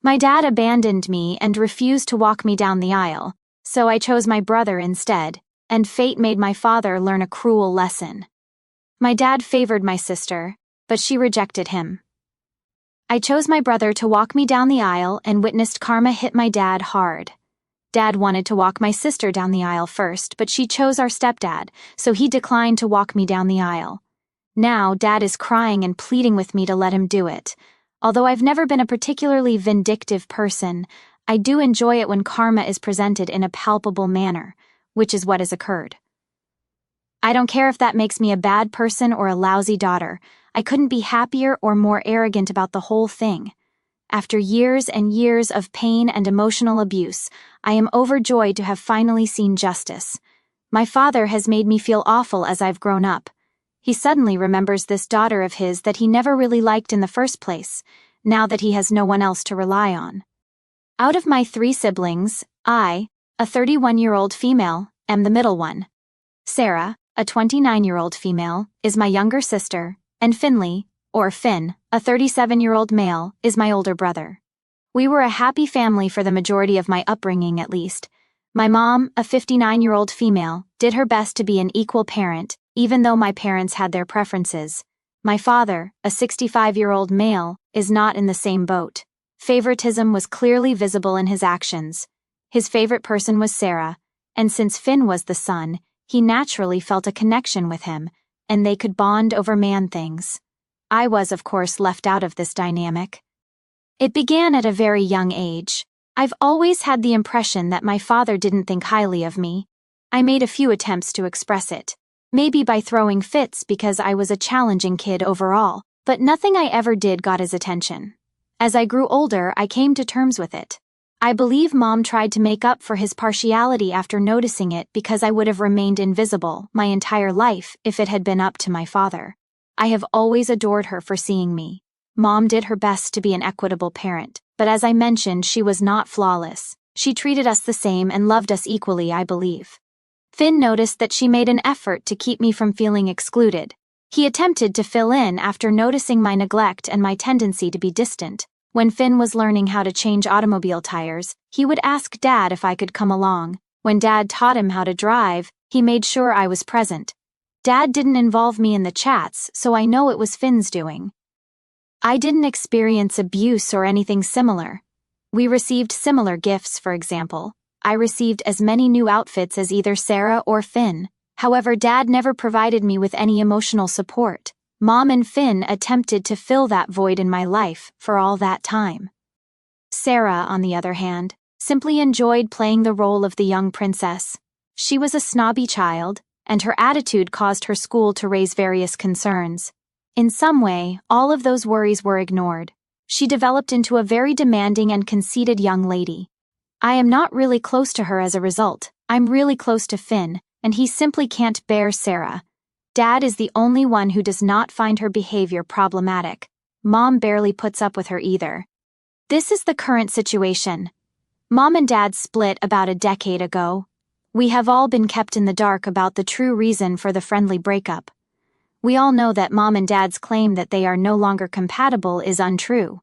My dad abandoned me and refused to walk me down the aisle, so I chose my brother instead, and fate made my father learn a cruel lesson. My dad favored my sister, but she rejected him. I chose my brother to walk me down the aisle and witnessed karma hit my dad hard. Dad wanted to walk my sister down the aisle first, but she chose our stepdad, so he declined to walk me down the aisle. Now, Dad is crying and pleading with me to let him do it. Although I've never been a particularly vindictive person, I do enjoy it when karma is presented in a palpable manner, which is what has occurred. I don't care if that makes me a bad person or a lousy daughter. I couldn't be happier or more arrogant about the whole thing. After years and years of pain and emotional abuse, I am overjoyed to have finally seen justice. My father has made me feel awful as I've grown up. He suddenly remembers this daughter of his that he never really liked in the first place, now that he has no one else to rely on. Out of my 3 siblings, I, a 31-year-old female, am the middle one. Sarah, a 29-year-old female, is my younger sister, and Finley, or Finn, a 37-year-old male, is my older brother. We were a happy family for the majority of my upbringing at least. My mom, a 59-year-old female, did her best to be an equal parent, even though my parents had their preferences. My father, a 65-year-old male, is not in the same boat. Favoritism was clearly visible in his actions. His favorite person was Sarah, and since Finn was the son, he naturally felt a connection with him, and they could bond over man things. I was, of course, left out of this dynamic. It began at a very young age. I've always had the impression that my father didn't think highly of me. I made a few attempts to express it, maybe by throwing fits because I was a challenging kid overall, but nothing I ever did got his attention. As I grew older, I came to terms with it. I believe Mom tried to make up for his partiality after noticing it because I would have remained invisible my entire life if it had been up to my father. I have always adored her for seeing me. Mom did her best to be an equitable parent, but as I mentioned, she was not flawless. She treated us the same and loved us equally, I believe. Finn noticed that she made an effort to keep me from feeling excluded. He attempted to fill in after noticing my neglect and my tendency to be distant. When Finn was learning how to change automobile tires, he would ask Dad if I could come along. When Dad taught him how to drive, he made sure I was present. Dad didn't involve me in the chats, so I know it was Finn's doing. I didn't experience abuse or anything similar. We received similar gifts, for example. I received as many new outfits as either Sarah or Finn. However, Dad never provided me with any emotional support. Mom and Finn attempted to fill that void in my life for all that time. Sarah, on the other hand, simply enjoyed playing the role of the young princess. She was a snobby child, and her attitude caused her school to raise various concerns. In some way, all of those worries were ignored. She developed into a very demanding and conceited young lady. I am not really close to her as a result. I'm really close to Finn, and he simply can't bear Sarah. Dad is the only one who does not find her behavior problematic. Mom barely puts up with her either. This is the current situation. Mom and Dad split about a decade ago. We have all been kept in the dark about the true reason for the friendly breakup. We all know that Mom and Dad's claim that they are no longer compatible is untrue.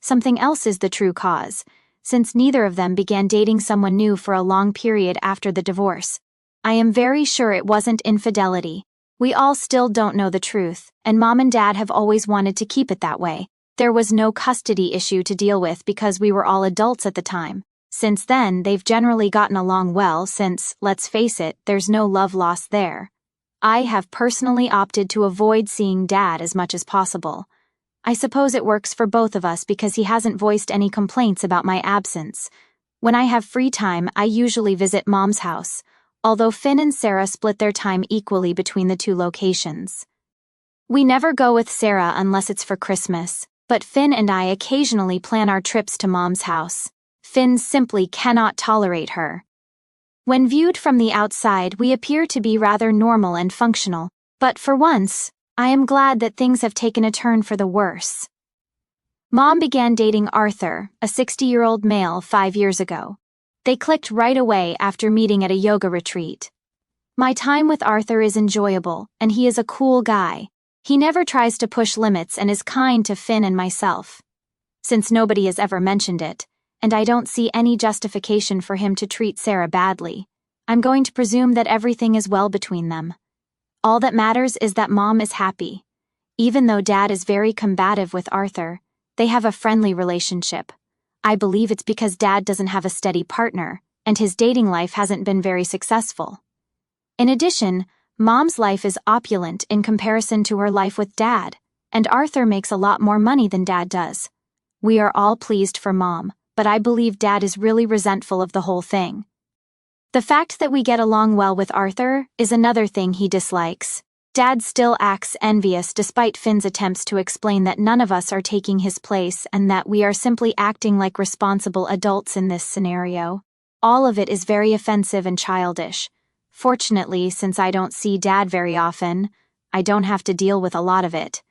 Something else is the true cause, since neither of them began dating someone new for a long period after the divorce. I am very sure it wasn't infidelity. We all still don't know the truth, and Mom and Dad have always wanted to keep it that way. There was no custody issue to deal with because we were all adults at the time. Since then, they've generally gotten along well since, let's face it, there's no love lost there. I have personally opted to avoid seeing Dad as much as possible. I suppose it works for both of us because he hasn't voiced any complaints about my absence. When I have free time, I usually visit Mom's house, although Finn and Sarah split their time equally between the 2 locations. We never go with Sarah unless it's for Christmas, but Finn and I occasionally plan our trips to Mom's house. Finn simply cannot tolerate her. When viewed from the outside, we appear to be rather normal and functional, but for once, I am glad that things have taken a turn for the worse. Mom began dating Arthur, a 60-year-old male, 5 years ago. They clicked right away after meeting at a yoga retreat. My time with Arthur is enjoyable, and he is a cool guy. He never tries to push limits and is kind to Finn and myself. since nobody has ever mentioned it, and I don't see any justification for him to treat Sarah badly. I'm going to presume that everything is well between them. All that matters is that Mom is happy. Even though Dad is very combative with Arthur, they have a friendly relationship. I believe it's because Dad doesn't have a steady partner, and his dating life hasn't been very successful. In addition, Mom's life is opulent in comparison to her life with Dad, and Arthur makes a lot more money than Dad does. We are all pleased for Mom, but I believe Dad is really resentful of the whole thing. The fact that we get along well with Arthur is another thing he dislikes. Dad still acts envious despite Finn's attempts to explain that none of us are taking his place and that we are simply acting like responsible adults in this scenario. All of it is very offensive and childish. Fortunately, since I don't see Dad very often, I don't have to deal with a lot of it.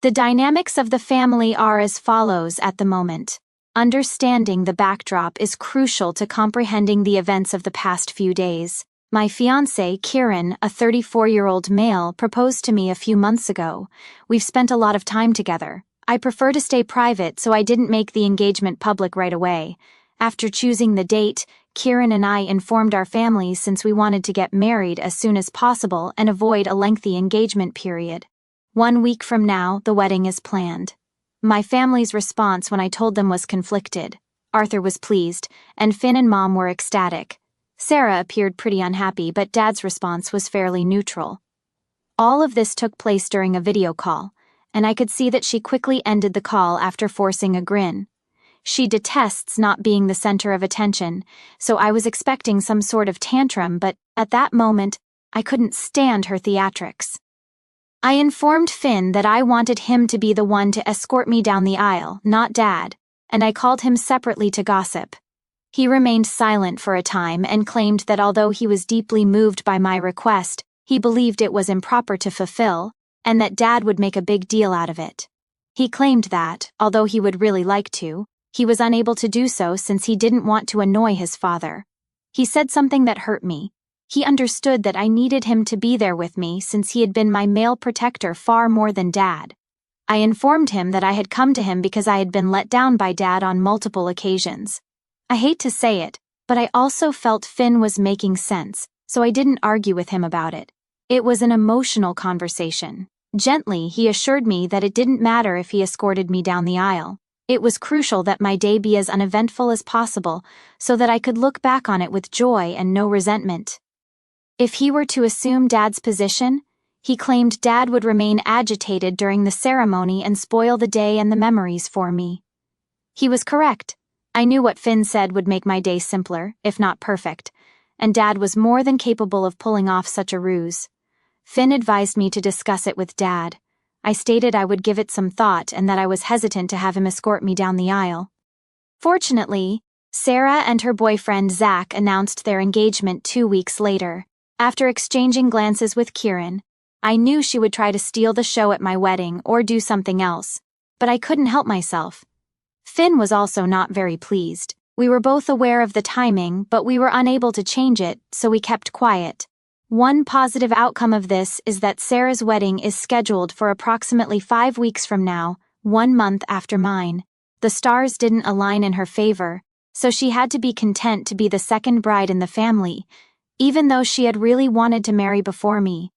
The dynamics of the family are as follows at the moment. Understanding the backdrop is crucial to comprehending the events of the past few days. My fiancé, Kieran, a 34-year-old male, proposed to me a few months ago. We've spent a lot of time together. I prefer to stay private, so I didn't make the engagement public right away. After choosing the date, Kieran and I informed our families since we wanted to get married as soon as possible and avoid a lengthy engagement period. 1 week from now, the wedding is planned. My family's response when I told them was conflicted. Arthur was pleased, and Finn and Mom were ecstatic. Sarah appeared pretty unhappy, but Dad's response was fairly neutral. All of this took place during a video call, and I could see that she quickly ended the call after forcing a grin. She detests not being the center of attention, so I was expecting some sort of tantrum, but at that moment, I couldn't stand her theatrics. I informed Finn that I wanted him to be the one to escort me down the aisle, not Dad, and I called him separately to gossip. He remained silent for a time and claimed that although he was deeply moved by my request, he believed it was improper to fulfill, and that Dad would make a big deal out of it. He claimed that, although he would really like to, he was unable to do so since he didn't want to annoy his father. He said something that hurt me. He understood that I needed him to be there with me since he had been my male protector far more than Dad. I informed him that I had come to him because I had been let down by Dad on multiple occasions. I hate to say it, but I also felt Finn was making sense, so I didn't argue with him about it. It was an emotional conversation. Gently, he assured me that it didn't matter if he escorted me down the aisle. It was crucial that my day be as uneventful as possible so that I could look back on it with joy and no resentment. If he were to assume Dad's position, he claimed Dad would remain agitated during the ceremony and spoil the day and the memories for me. He was correct. I knew what Finn said would make my day simpler, if not perfect, and Dad was more than capable of pulling off such a ruse. Finn advised me to discuss it with Dad. I stated I would give it some thought and that I was hesitant to have him escort me down the aisle. Fortunately, Sarah and her boyfriend Zach announced their engagement 2 weeks later. After exchanging glances with Kieran, I knew she would try to steal the show at my wedding or do something else, but I couldn't help myself. Finn was also not very pleased. We were both aware of the timing, but we were unable to change it, so we kept quiet. One positive outcome of this is that Sarah's wedding is scheduled for approximately 5 weeks from now, 1 month after mine. The stars didn't align in her favor, so she had to be content to be the second bride in the family, even though she had really wanted to marry before me.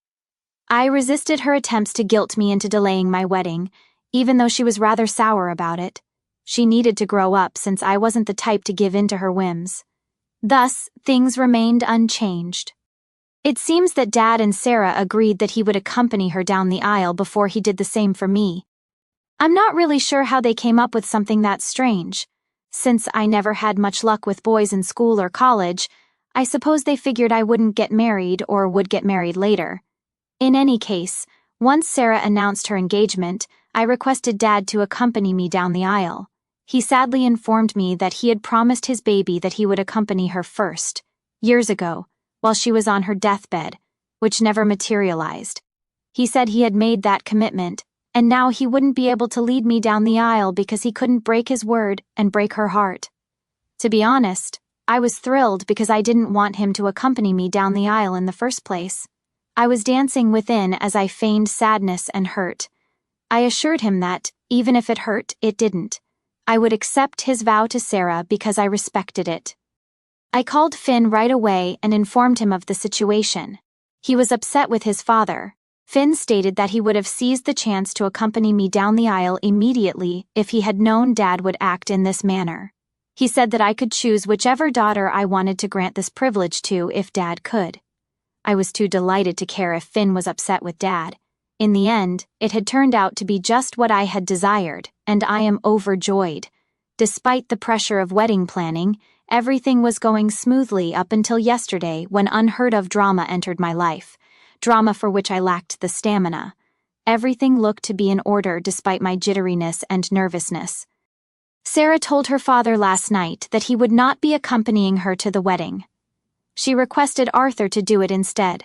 I resisted her attempts to guilt me into delaying my wedding, even though she was rather sour about it. She needed to grow up since I wasn't the type to give in to her whims. Thus, things remained unchanged. It seems that Dad and Sarah agreed that he would accompany her down the aisle before he did the same for me. I'm not really sure how they came up with something that strange. Since I never had much luck with boys in school or college, I suppose they figured I wouldn't get married or would get married later. In any case, once Sarah announced her engagement, I requested Dad to accompany me down the aisle. He sadly informed me that he had promised his baby that he would accompany her first, years ago, while she was on her deathbed, which never materialized. He said he had made that commitment, and now he wouldn't be able to lead me down the aisle because he couldn't break his word and break her heart. To be honest, I was thrilled because I didn't want him to accompany me down the aisle in the first place. I was dancing within as I feigned sadness and hurt. I assured him that, even if it hurt, it didn't. I would accept his vow to Sarah because I respected it. I called Finn right away and informed him of the situation. He was upset with his father. Finn stated that he would have seized the chance to accompany me down the aisle immediately if he had known Dad would act in this manner. He said that I could choose whichever daughter I wanted to grant this privilege to if Dad could. I was too delighted to care if Finn was upset with Dad. In the end, it had turned out to be just what I had desired, and I am overjoyed. Despite the pressure of wedding planning, everything was going smoothly up until yesterday when unheard-of drama entered my life, drama for which I lacked the stamina. Everything looked to be in order despite my jitteriness and nervousness. Sarah told her father last night that he would not be accompanying her to the wedding. She requested Arthur to do it instead.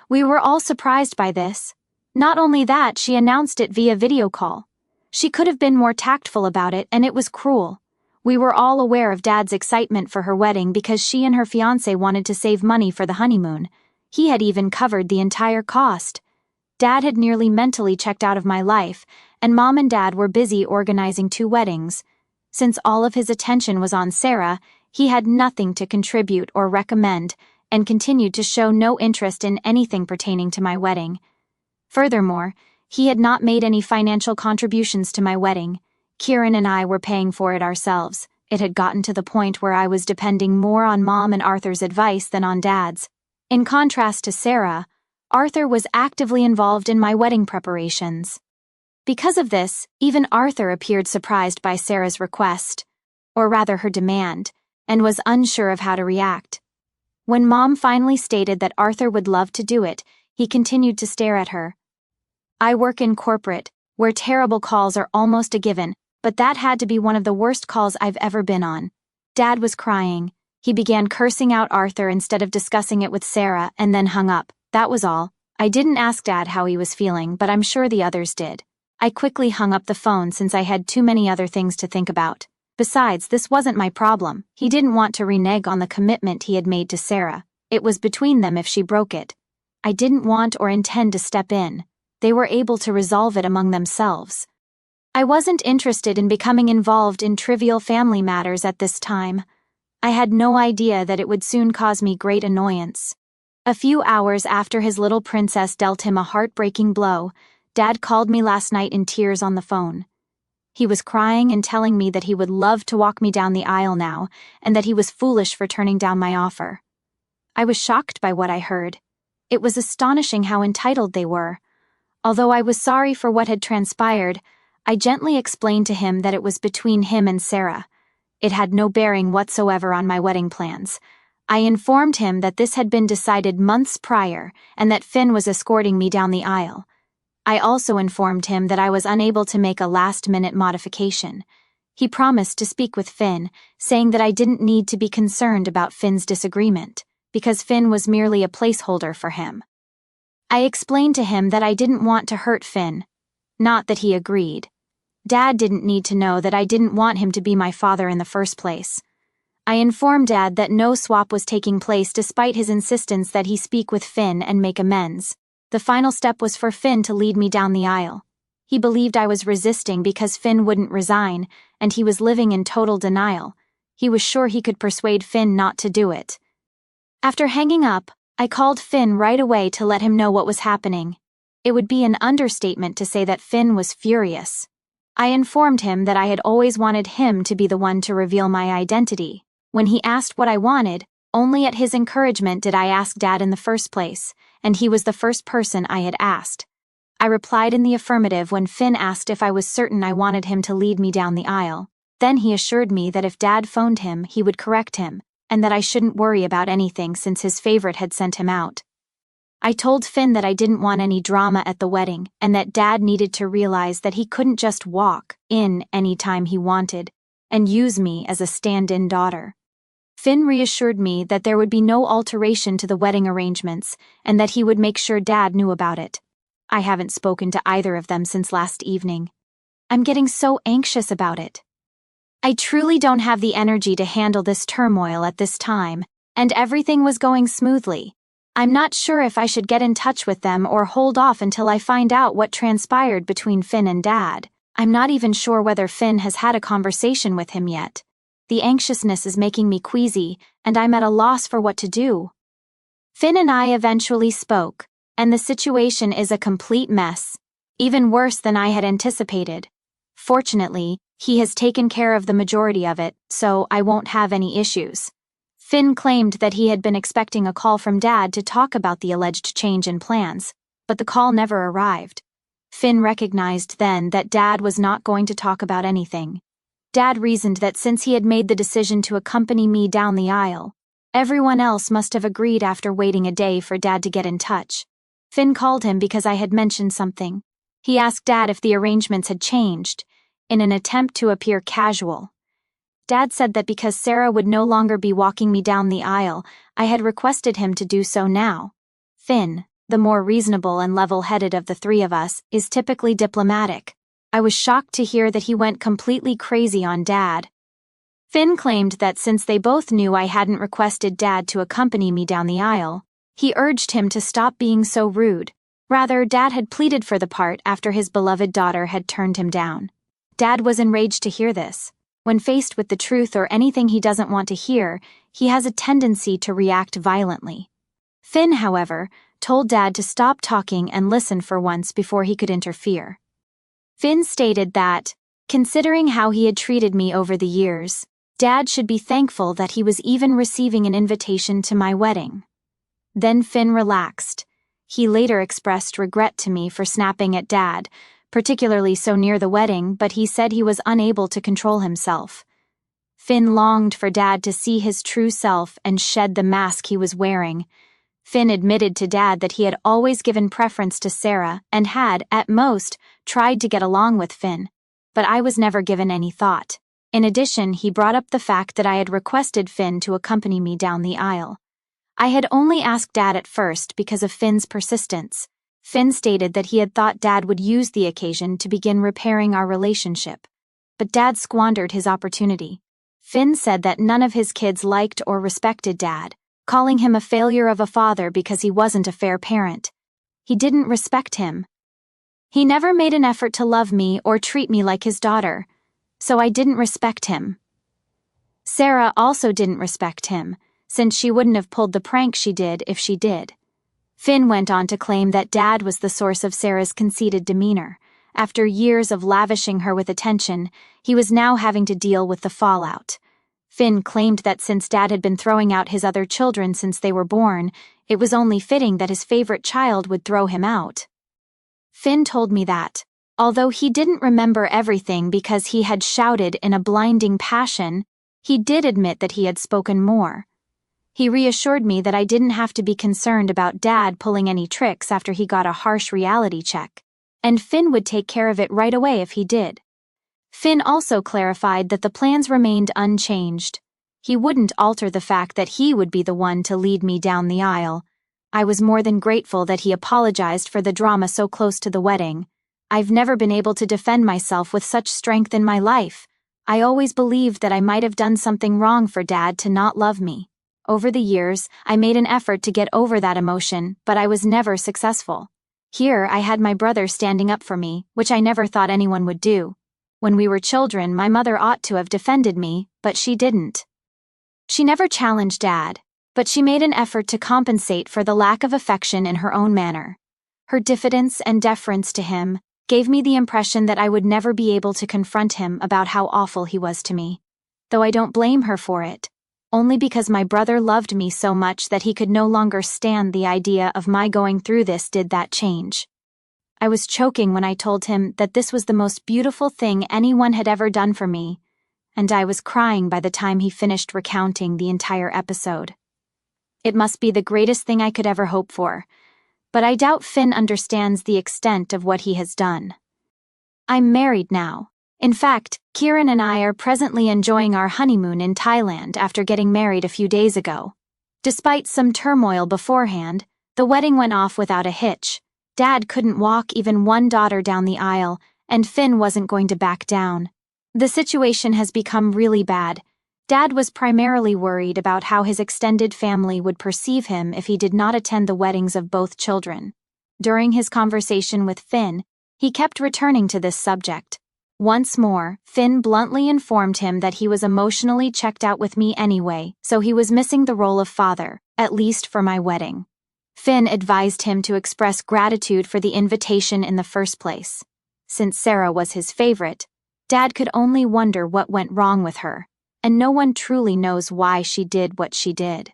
We were all surprised by this. Not only that, she announced it via video call. She could have been more tactful about it, and it was cruel. We were all aware of Dad's excitement for her wedding because she and her fiancé wanted to save money for the honeymoon. He had even covered the entire cost. Dad had nearly mentally checked out of my life, and Mom and Dad were busy organizing 2 weddings. Since all of his attention was on Sarah, he had nothing to contribute or recommend, and continued to show no interest in anything pertaining to my wedding. Furthermore, he had not made any financial contributions to my wedding. Kieran and I were paying for it ourselves. It had gotten to the point where I was depending more on Mom and Arthur's advice than on Dad's. In contrast to Sarah, Arthur was actively involved in my wedding preparations. Because of this, even Arthur appeared surprised by Sarah's request, or rather her demand, and was unsure of how to react. When Mom finally stated that Arthur would love to do it, he continued to stare at her. I work in corporate, where terrible calls are almost a given, but that had to be one of the worst calls I've ever been on. Dad was crying. He began cursing out Arthur instead of discussing it with Sarah and then hung up. That was all. I didn't ask Dad how he was feeling, but I'm sure the others did. I quickly hung up the phone since I had too many other things to think about. Besides, this wasn't my problem. He didn't want to renege on the commitment he had made to Sarah. It was between them if she broke it. I didn't want or intend to step in. They were able to resolve it among themselves. I wasn't interested in becoming involved in trivial family matters at this time. I had no idea that it would soon cause me great annoyance. A few hours after his little princess dealt him a heartbreaking blow, Dad called me last night in tears on the phone. He was crying and telling me that he would love to walk me down the aisle now, and that he was foolish for turning down my offer. I was shocked by what I heard. It was astonishing how entitled they were. Although I was sorry for what had transpired, I gently explained to him that it was between him and Sarah. It had no bearing whatsoever on my wedding plans. I informed him that this had been decided months prior and that Finn was escorting me down the aisle. I also informed him that I was unable to make a last-minute modification. He promised to speak with Finn, saying that I didn't need to be concerned about Finn's disagreement, because Finn was merely a placeholder for him. I explained to him that I didn't want to hurt Finn. Not that he agreed. Dad didn't need to know that I didn't want him to be my father in the first place. I informed Dad that no swap was taking place despite his insistence that he speak with Finn and make amends. The final step was for Finn to lead me down the aisle. He believed I was resisting because Finn wouldn't resign, and he was living in total denial. He was sure he could persuade Finn not to do it. After hanging up, I called Finn right away to let him know what was happening. It would be an understatement to say that Finn was furious. I informed him that I had always wanted him to be the one to reveal my identity. When he asked what I wanted, only at his encouragement did I ask Dad in the first place, and he was the first person I had asked. I replied in the affirmative when Finn asked if I was certain I wanted him to lead me down the aisle. Then he assured me that if Dad phoned him, he would correct him, and that I shouldn't worry about anything since his favorite had sent him out. I told Finn that I didn't want any drama at the wedding, and that Dad needed to realize that he couldn't just walk in any time he wanted, and use me as a stand-in daughter. Finn reassured me that there would be no alteration to the wedding arrangements, and that he would make sure Dad knew about it. I haven't spoken to either of them since last evening. I'm getting so anxious about it. I truly don't have the energy to handle this turmoil at this time, and everything was going smoothly. I'm not sure if I should get in touch with them or hold off until I find out what transpired between Finn and Dad. I'm not even sure whether Finn has had a conversation with him yet. The anxiousness is making me queasy, and I'm at a loss for what to do. Finn and I eventually spoke, and the situation is a complete mess, even worse than I had anticipated. Fortunately, he has taken care of the majority of it, so I won't have any issues. Finn claimed that he had been expecting a call from Dad to talk about the alleged change in plans, but the call never arrived. Finn recognized then that Dad was not going to talk about anything. Dad reasoned that since he had made the decision to accompany me down the aisle, everyone else must have agreed after waiting a day for Dad to get in touch. Finn called him because I had mentioned something. He asked Dad if the arrangements had changed, in an attempt to appear casual. Dad said that because Sarah would no longer be walking me down the aisle, I had requested him to do so now. Finn, the more reasonable and level-headed of the three of us, is typically diplomatic. I was shocked to hear that he went completely crazy on Dad. Finn claimed that since they both knew I hadn't requested Dad to accompany me down the aisle, he urged him to stop being so rude. Rather, Dad had pleaded for the part after his beloved daughter had turned him down. Dad was enraged to hear this. When faced with the truth or anything he doesn't want to hear, he has a tendency to react violently. Finn, however, told Dad to stop talking and listen for once before he could interfere. Finn stated that, considering how he had treated me over the years, Dad should be thankful that he was even receiving an invitation to my wedding. Then Finn relaxed. He later expressed regret to me for snapping at Dad, particularly so near the wedding, but he said he was unable to control himself. Finn longed for Dad to see his true self and shed the mask he was wearing. Finn admitted to Dad that he had always given preference to Sarah and had, at most, tried to get along with Finn, but I was never given any thought. In addition, he brought up the fact that I had requested Finn to accompany me down the aisle. I had only asked Dad at first because of Finn's persistence. Finn stated that he had thought Dad would use the occasion to begin repairing our relationship, but Dad squandered his opportunity. Finn said that none of his kids liked or respected Dad, calling him a failure of a father because he wasn't a fair parent. He didn't respect him. He never made an effort to love me or treat me like his daughter, so I didn't respect him. Sarah also didn't respect him, since she wouldn't have pulled the prank she did if she did. Finn went on to claim that Dad was the source of Sarah's conceited demeanor. After years of lavishing her with attention, he was now having to deal with the fallout. Finn claimed that since Dad had been throwing out his other children since they were born, it was only fitting that his favorite child would throw him out. Finn told me that, although he didn't remember everything because he had shouted in a blinding passion, he did admit that he had spoken more. He reassured me that I didn't have to be concerned about Dad pulling any tricks after he got a harsh reality check, and Finn would take care of it right away if he did. Finn also clarified that the plans remained unchanged. He wouldn't alter the fact that he would be the one to lead me down the aisle. I was more than grateful that he apologized for the drama so close to the wedding. I've never been able to defend myself with such strength in my life. I always believed that I might have done something wrong for Dad to not love me. Over the years, I made an effort to get over that emotion, but I was never successful. Here, I had my brother standing up for me, which I never thought anyone would do. When we were children, my mother ought to have defended me, but she didn't. She never challenged Dad, but she made an effort to compensate for the lack of affection in her own manner. Her diffidence and deference to him gave me the impression that I would never be able to confront him about how awful he was to me. Though I don't blame her for it, only because my brother loved me so much that he could no longer stand the idea of my going through this did that change. I was choking when I told him that this was the most beautiful thing anyone had ever done for me, and I was crying by the time he finished recounting the entire episode. It must be the greatest thing I could ever hope for, but I doubt Finn understands the extent of what he has done. I'm married now. In fact, Kieran and I are presently enjoying our honeymoon in Thailand after getting married a few days ago. Despite some turmoil beforehand, the wedding went off without a hitch. Dad couldn't walk even one daughter down the aisle, and Finn wasn't going to back down. The situation has become really bad. Dad was primarily worried about how his extended family would perceive him if he did not attend the weddings of both children. During his conversation with Finn, he kept returning to this subject. Once more, Finn bluntly informed him that he was emotionally checked out with me anyway, so he was missing the role of father, at least for my wedding. Finn advised him to express gratitude for the invitation in the first place. Since Sarah was his favorite, Dad could only wonder what went wrong with her, and no one truly knows why she did what she did.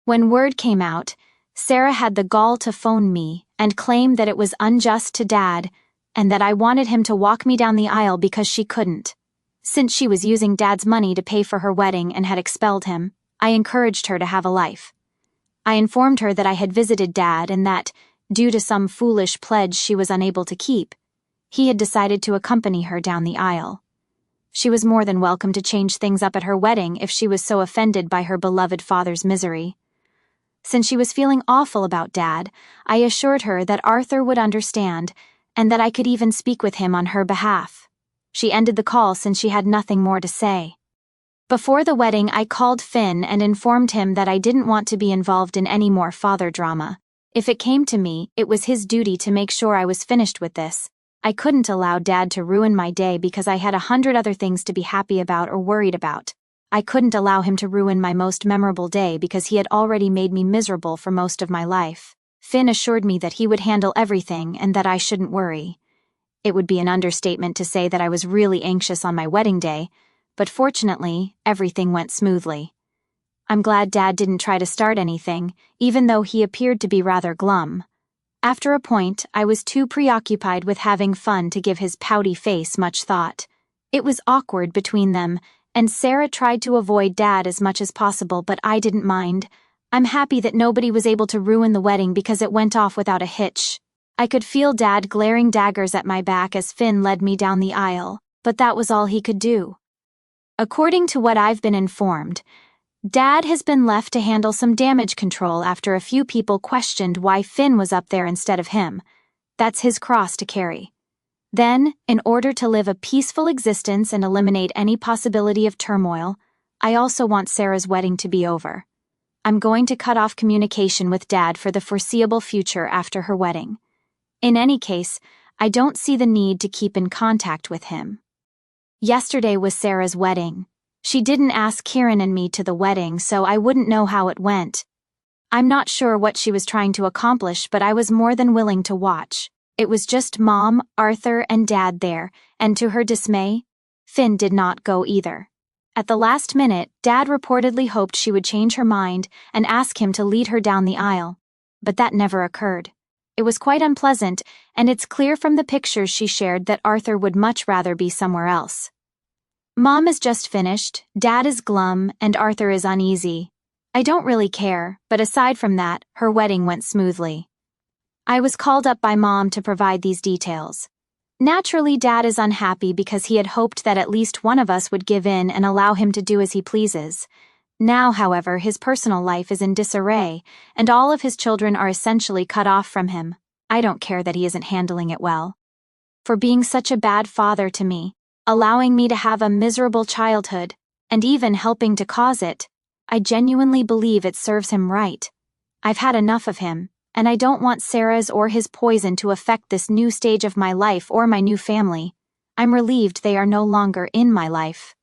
When word came out, Sarah had the gall to phone me and claim that it was unjust to Dad and that I wanted him to walk me down the aisle because she couldn't. Since she was using Dad's money to pay for her wedding and had expelled him, I encouraged her to have a life. I informed her that I had visited Dad and that, due to some foolish pledge she was unable to keep, he had decided to accompany her down the aisle. She was more than welcome to change things up at her wedding if she was so offended by her beloved father's misery. Since she was feeling awful about Dad, I assured her that Arthur would understand and that I could even speak with him on her behalf. She ended the call since she had nothing more to say. Before the wedding, I called Finn and informed him that I didn't want to be involved in any more father drama. If it came to me, it was his duty to make sure I was finished with this. I couldn't allow Dad to ruin my day because I had 100 other things to be happy about or worried about. I couldn't allow him to ruin my most memorable day because he had already made me miserable for most of my life. Finn assured me that he would handle everything and that I shouldn't worry. It would be an understatement to say that I was really anxious on my wedding day, but fortunately, everything went smoothly. I'm glad Dad didn't try to start anything, even though he appeared to be rather glum. After a point, I was too preoccupied with having fun to give his pouty face much thought. It was awkward between them, and Sarah tried to avoid Dad as much as possible, but I didn't mind. I'm happy that nobody was able to ruin the wedding because it went off without a hitch. I could feel Dad glaring daggers at my back as Finn led me down the aisle, but that was all he could do. According to what I've been informed, Dad has been left to handle some damage control after a few people questioned why Finn was up there instead of him. That's his cross to carry. Then, in order to live a peaceful existence and eliminate any possibility of turmoil, I also want Sarah's wedding to be over. I'm going to cut off communication with Dad for the foreseeable future after her wedding. In any case, I don't see the need to keep in contact with him. Yesterday was Sarah's wedding. She didn't ask Kieran and me to the wedding, so I wouldn't know how it went. I'm not sure what she was trying to accomplish, but I was more than willing to watch. It was just Mom, Arthur, and Dad there, and to her dismay, Finn did not go either. At the last minute, Dad reportedly hoped she would change her mind and ask him to lead her down the aisle. But that never occurred. It was quite unpleasant, and it's clear from the pictures she shared that Arthur would much rather be somewhere else. Mom is just finished, Dad is glum, and Arthur is uneasy. I don't really care, but aside from that, her wedding went smoothly. I was called up by Mom to provide these details. Naturally, Dad is unhappy because he had hoped that at least one of us would give in and allow him to do as he pleases. Now, however, his personal life is in disarray, and all of his children are essentially cut off from him. I don't care that he isn't handling it well. For being such a bad father to me, allowing me to have a miserable childhood, and even helping to cause it, I genuinely believe it serves him right. I've had enough of him, and I don't want Sarah's or his poison to affect this new stage of my life or my new family. I'm relieved they are no longer in my life.